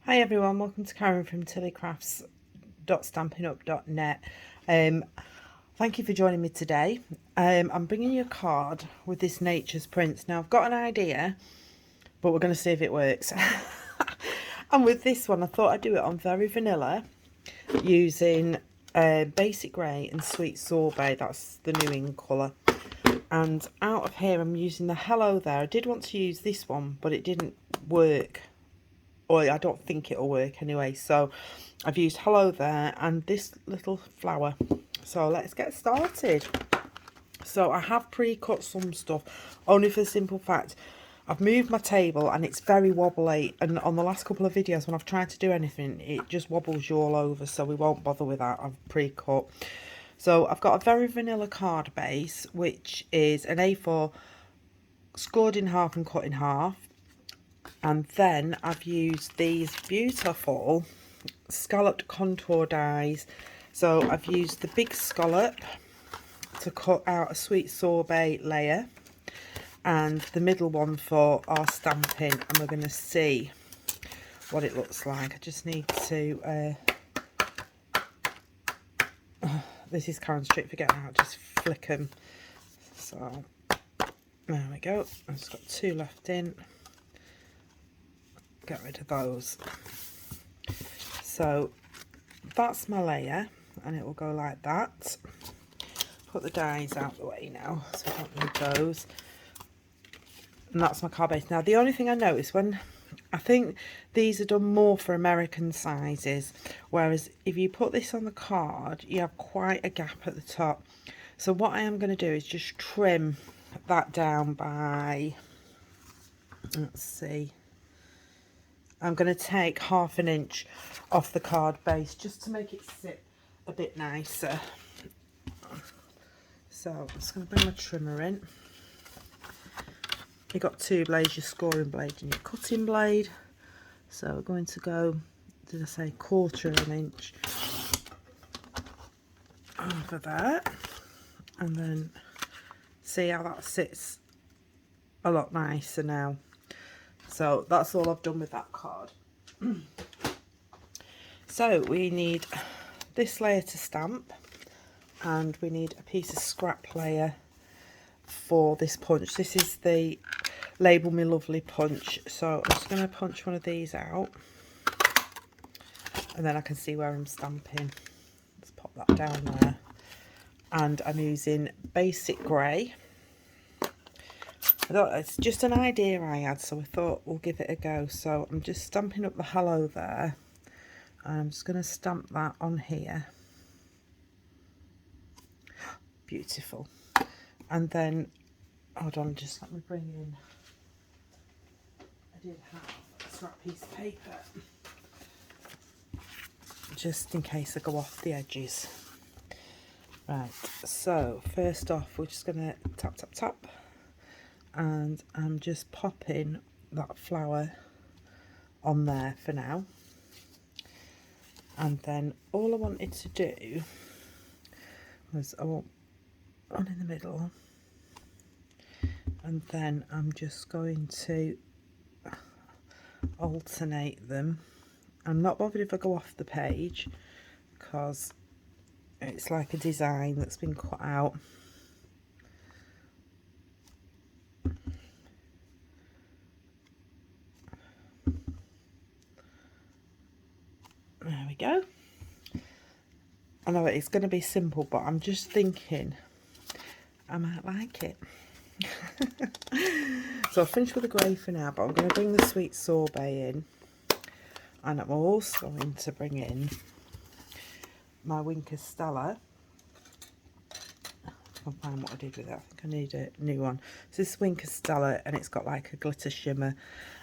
Hi everyone, welcome to Karen from tillycrafts.stampinup.net. Thank you for joining me today. I'm bringing you a card with this Nature's Prints. Now I've got an idea, but we're going to see if it works. And with this one I thought I'd do it on Very Vanilla using Basic Grey and Sweet Sorbet. That's the new in colour. And out of here I'm using the Hello There. I did want to use this one, but it didn't work. Or I don't think it'll work anyway, so I've used Hello There and this little flower. So let's get started. So I have pre-cut some stuff, only for the simple fact I've moved my table and it's very wobbly, and on the last couple of videos when I've tried to do anything it just wobbles you all over, so we won't bother with that. I've pre-cut. So I've got a Very Vanilla card base, which is an A4 scored in half and cut in half. And then I've used these beautiful scalloped contour dies. So I've used the big scallop to cut out a sweet sorbet layer, and the middle one for our stamping, and we're going to see what it looks like. I just need to this is Karen's trick for getting out, just flick them. So there we go, I've just got two left in. Get rid of those. So that's my layer, and it will go like that. Put the dies out the way now, so I don't need those. And that's my card base. Now the only thing I noticed, when I think these are done more for American sizes, whereas if you put this on the card you have quite a gap at the top. So what I am going to do is just trim that down by, let's see, I'm going to take 1/2 inch off the card base just to make it sit a bit nicer. So I'm just going to bring my trimmer in. You've got two blades, your scoring blade and your cutting blade. So we're going to go, did I say 1/4 inch over there, and then see how that sits a lot nicer now. So that's all I've done with that card. So we need this layer to stamp, and we need a piece of scrap layer for this punch. This is the Label Me Lovely punch. So I'm just going to punch one of these out, and then I can see where I'm stamping. Let's pop that down there. And I'm using Basic Grey. I thought it's just an idea I had, so I thought we'll give it a go. So I'm just stamping up the Hello There, and I'm just going to stamp that on here. Beautiful. And then, hold on, just let me bring in, I did have a scrap piece of paper, just in case I go off the edges. Right, so first off we're just going to tap, tap, tap. And I'm just popping that flower on there for now, and then all I wanted to do was I want one in the middle, and then I'm just going to alternate them. I'm not bothered if I go off the page because it's like a design that's been cut out. There we go. I know it's going to be simple, but I'm just thinking I might like it. So I've finished with the grey for now, but I'm going to bring the sweet sorbet in, and I'm also going to bring in my Winker Stella. I can find what I did with it. I think I need a new one. So this is Winker Stella, and it's got like a glitter shimmer.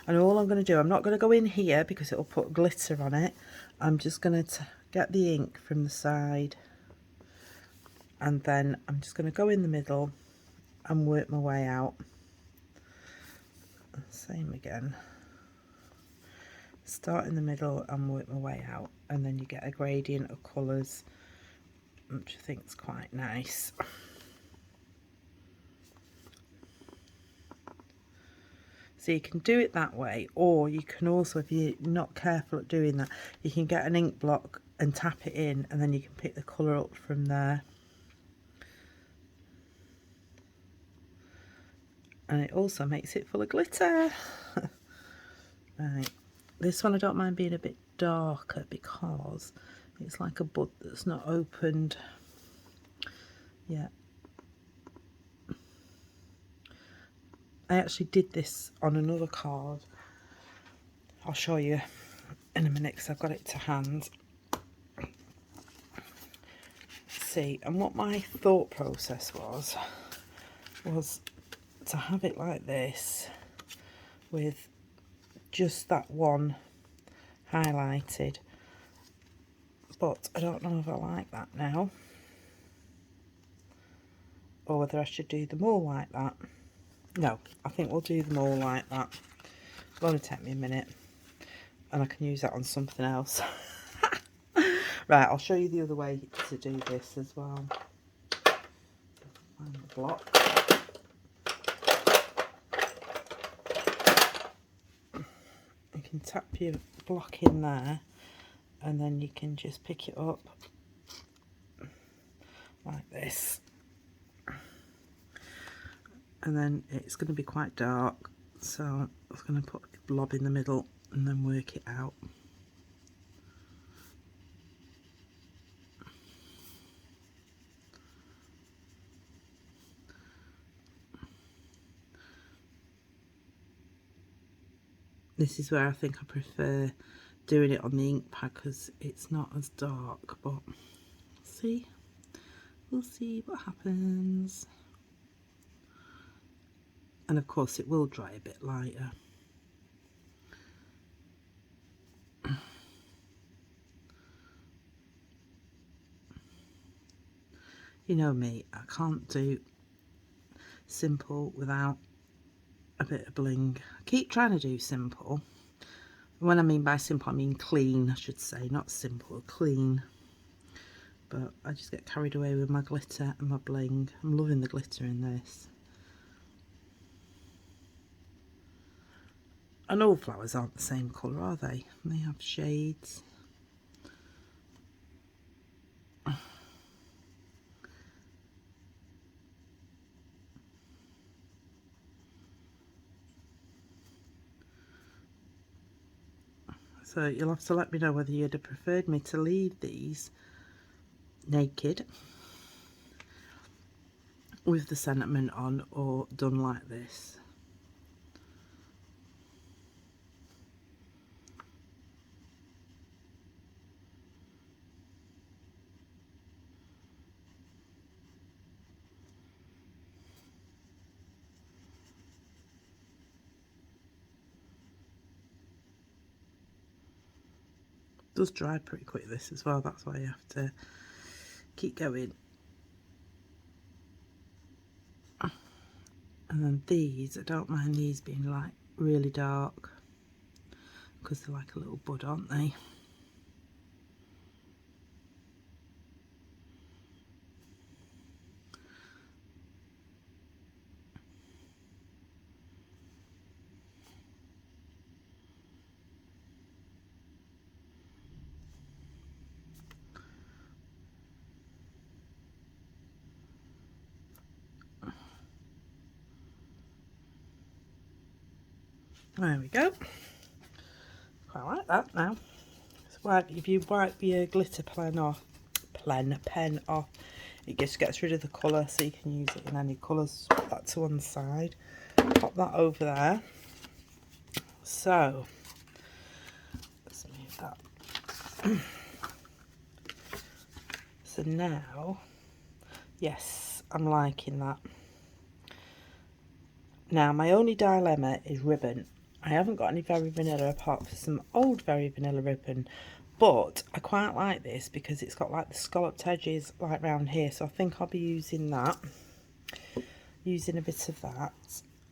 And all I'm going to do, I'm not going to go in here because it'll put glitter on it. I'm just going to get the ink from the side, and then I'm just going to go in the middle and work my way out. Same again. Start in the middle and work my way out, and then you get a gradient of colours, which I think is quite nice. So you can do it that way, or you can also, if you're not careful at doing that, you can get an ink block and tap it in, and then you can pick the colour up from there. And it also makes it full of glitter. Right, this one I don't mind being a bit darker because it's like a bud that's not opened yet. I actually did this on another card. I'll show you in a minute because I've got it to hand. See, and what my thought process was to have it like this with just that one highlighted, but I don't know if I like that now, or whether I should do them all like that. No, I think we'll do them all like that. It'll only take me a minute, and I can use that on something else. Right, I'll show you the other way to do this as well. Find the block. You can tap your block in there, and then you can just pick it up like this. And then it's going to be quite dark, so I'm going to put a blob in the middle and then work it out. This is where I think I prefer doing it on the ink pad because it's not as dark, but we'll see what happens. And of course it will dry a bit lighter. You know me, I can't do simple without a bit of bling. I keep trying to do simple. When I mean by simple, I mean clean, I should say, not simple, clean. But I just get carried away with my glitter and my bling. I'm loving the glitter in this. And all flowers aren't the same colour, are they? They have shades. So you'll have to let me know whether you'd have preferred me to leave these naked with the sentiment on, or done like this. It does dry pretty quick, this as well, that's why you have to keep going. And then these, I don't mind these being like really dark because they're like a little bud, aren't they? There we go. Quite like that now. So if you wipe your glitter pen off, it just gets rid of the colour, so you can use it in any colours. Put that to one side. Pop that over there. So let's move that. So now, yes, I'm liking that. Now my only dilemma is ribbon. I haven't got any Very Vanilla apart from some old Very Vanilla ribbon, but I quite like this because it's got like the scalloped edges like round here, so I think I'll be using that, using a bit of that.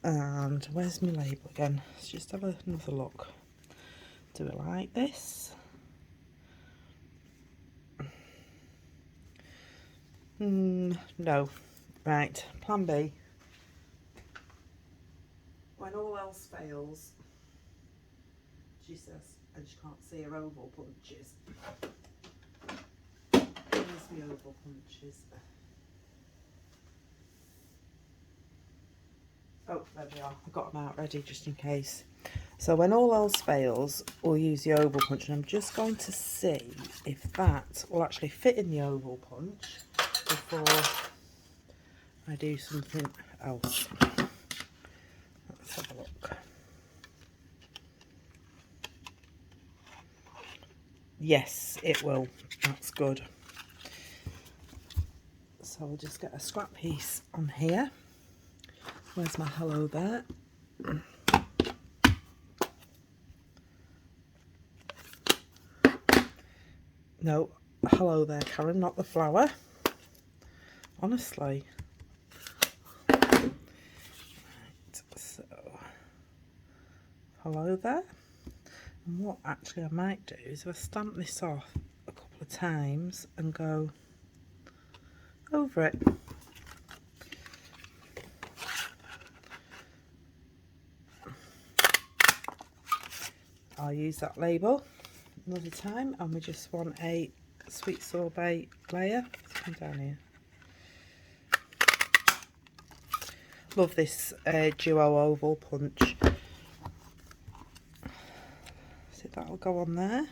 And where's my label again? Let's just have another look. Do it like this. No. Right, plan B. when all else fails, she says, and she can't see her oval punches. Where's my oval punches? Oh, there they are. I've got them out ready just in case. So when all else fails, we'll use the oval punch, and I'm just going to see if that will actually fit in the oval punch before I do something else. Let's have a look. Yes, it will. That's good. So we'll just get a scrap piece on here. Where's my hello there? No, hello there, Karen, not the flower. Honestly. Right, so, hello there. And what actually I might do is if I stamp this off a couple of times and go over it. I'll use that label another time, and we just want a sweet sorbet layer. Let's come down here. Love this duo oval punch. So that'll go on there.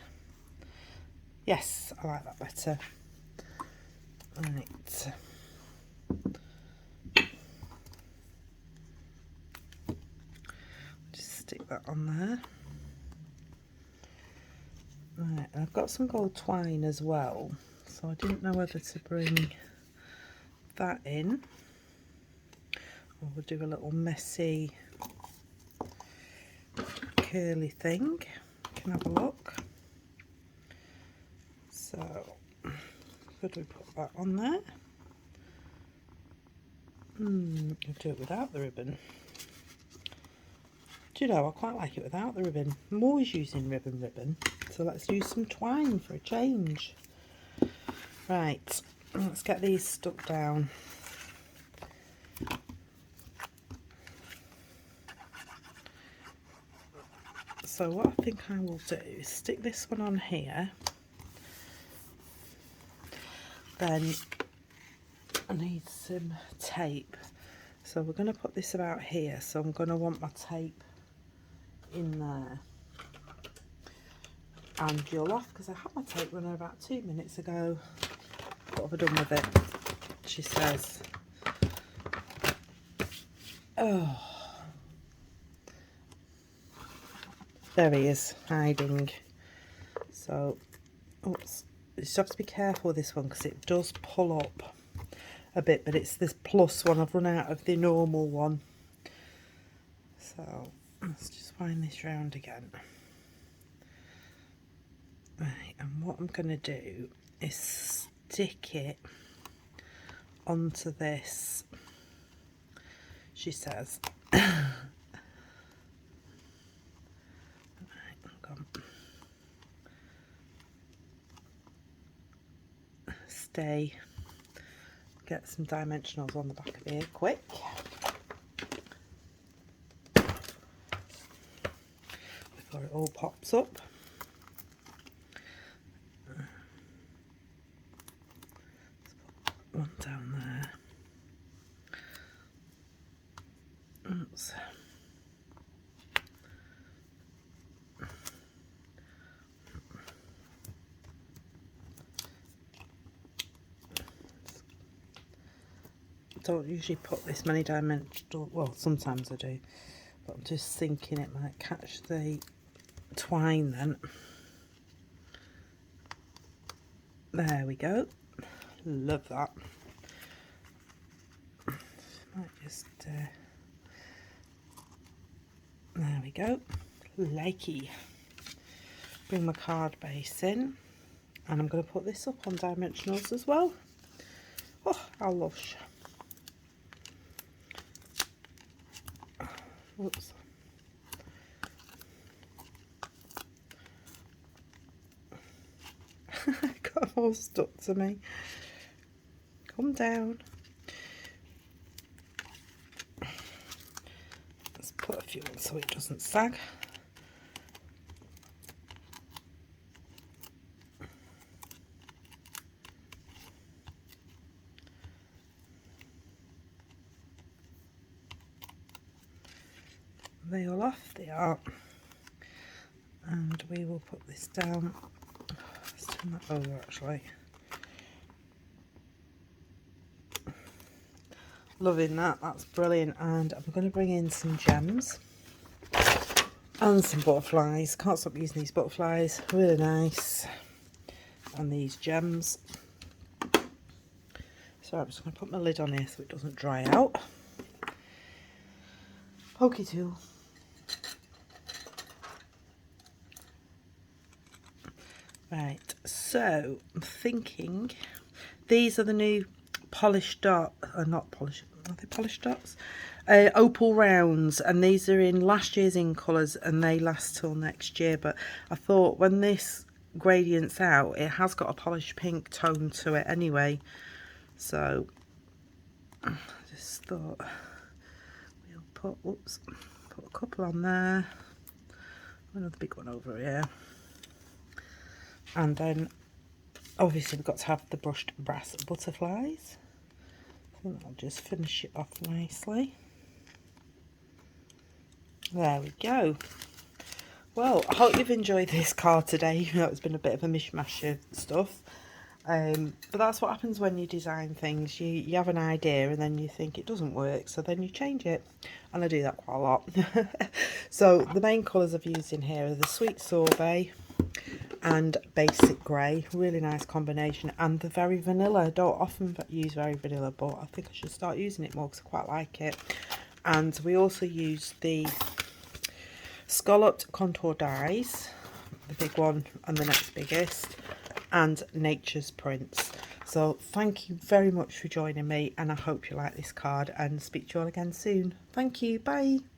Yes, I like that better. Right. Just stick that on there. Right, I've got some gold twine as well, so I didn't know whether to bring that in, or we'll do a little messy curly thing. You can have a look. So, could we put that on there? I'll do it without the ribbon. Do you know, I quite like it without the ribbon. I'm always using ribbon, so let's use some twine for a change. Right, let's get these stuck down. So what I think I will do is stick this one on here. Then I need some tape. So we're going to put this about here, so I'm going to want my tape in there. And you'll laugh because I had my tape runner about 2 minutes ago. What have I done with it? She says. Oh. There he is, hiding. So, oops. You just have to be careful with this one because it does pull up a bit, but it's this plus one. I've run out of the normal one. So, let's just wind this round again. Right, and what I'm going to do is stick it onto this, she says. Right, hang on. Stay. Get some dimensionals on the back of here quick. Before it all pops up. One down there. Oops. Don't usually put this many dimensional, well, sometimes I do, but I'm just thinking it might catch the twine then. There we go. Love that. Might just there we go. Likey. Bring my card base in, and I'm going to put this up on dimensionals as well. Oh, how lush. Whoops. Got them all stuck to me. Come down. Let's put a few so it doesn't sag. They all off, they are. And we will put this down. Let's turn that over actually. Loving that, that's brilliant. And I'm going to bring in some gems and some butterflies. Can't stop using these butterflies, really nice. And these gems. So I'm just going to put my lid on here so it doesn't dry out. Pokey tool. Right, so I'm thinking these are the new polished dot, not polished, are they polished dots? Opal rounds, and these are in last year's in colours and they last till next year, but I thought when this gradient's out, it has got a polished pink tone to it anyway, so I just thought we'll put, whoops, put a couple on there, another big one over here. And then obviously we've got to have the brushed brass butterflies. I think I'll just finish it off nicely. There we go. Well, I hope you've enjoyed this card today, even though it's been a bit of a mishmash of stuff. But that's what happens when you design things. You have an idea and then you think it doesn't work, so then you change it. And I do that quite a lot. So the main colours I've used in here are the Sweet Sorbet and Basic Grey. Really nice combination. And the Very Vanilla. I don't often use Very Vanilla, but I think I should start using it more because I quite like it. And we also use the Scalloped contour dies, the big one and the next biggest, and Nature's Prints. So thank you very much for joining me, and I hope you like this card, and speak to you all again soon. Thank you, bye.